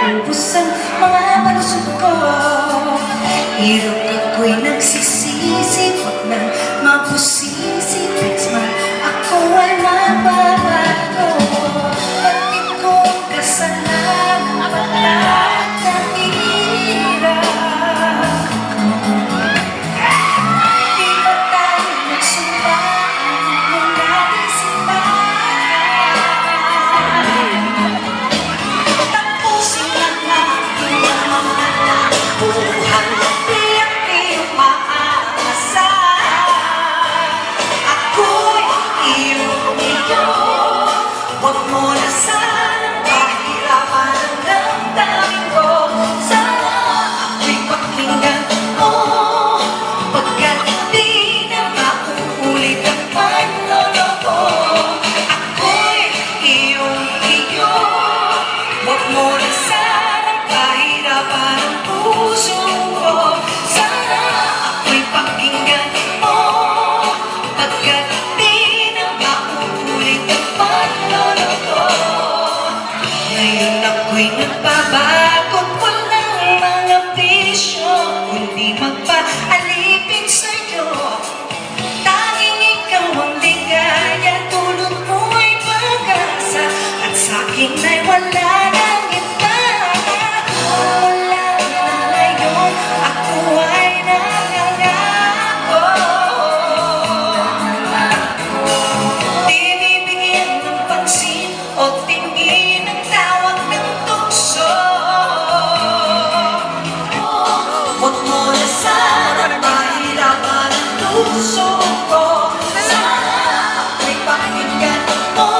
ubos ang mga palusot ko. Hirap ako'y nagsisisi, pag nang mapusisi, text man ako ay mababago. Pati kong kasalanan pala nahirap. Di ba tayo nagsumbaan nung dating simbahan? Tapusin na natin ang mga nabuhan. Tiyak iyong maaasahan. Ako'y iyo, huwag mo na sanang pahirapan ang damdamin ko. Sana ako'y pakinggan mo, pagkat di na mauulit ang panloloko. Ako'y iyo, huwag mo na sanang pahirapan ang puso ko. Sana ako'y pakinggan mo, pagkat di na mauulit ang panloloko. Ngayon ako'y nagbabago, walang mga bisyo, kundi magpaalipin sa'yo. Tanging ikaw ang ligaya, tulad mo'y pag-asa, at sa'kin ay wala nang iba. Wala na ngayon, ako ay nangangako. Di bibigyan ng pansin o tingin ang tawag ng tukso. Huwag mo na sana mahirapan ang puso ko. Sana ako'y pakinggan mo,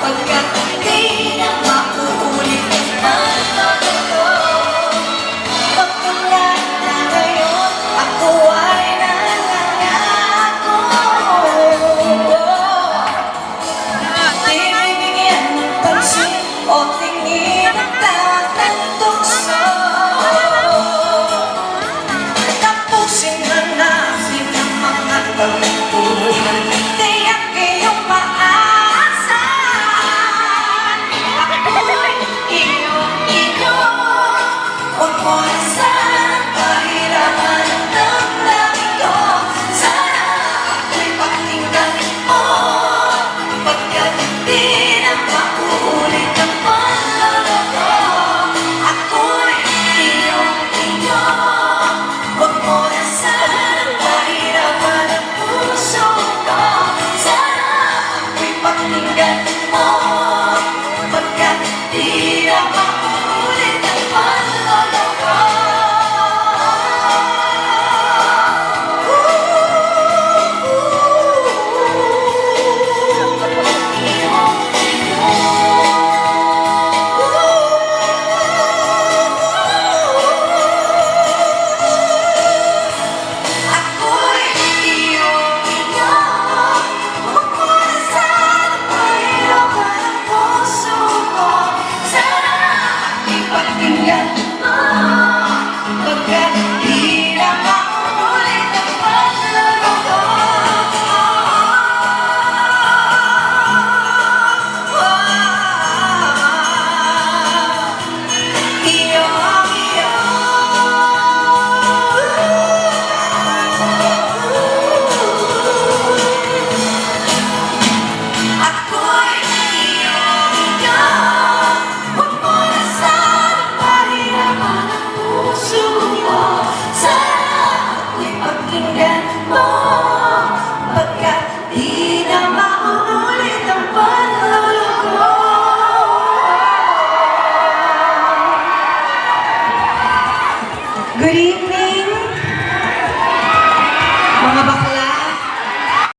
pagkat di na mauulit ang panloloko. Magmula na ngayon, ako ay nangangako. Di bibigyan ng pansin o tingin ang tawag ng tukso. Tapusin na natin ang mga tampuhan. Tiyak iyong maaasahan. Ako'y iyo, huwag mo na sanang pahirapan ang damdamin ko. Sana ako'y pakinggan mo, pagkat di na mauulit ang panloloko. Ako'y iyo, huwag mo na sanang pahirapan ang puso ko. Sana ako'y pakinggan mo,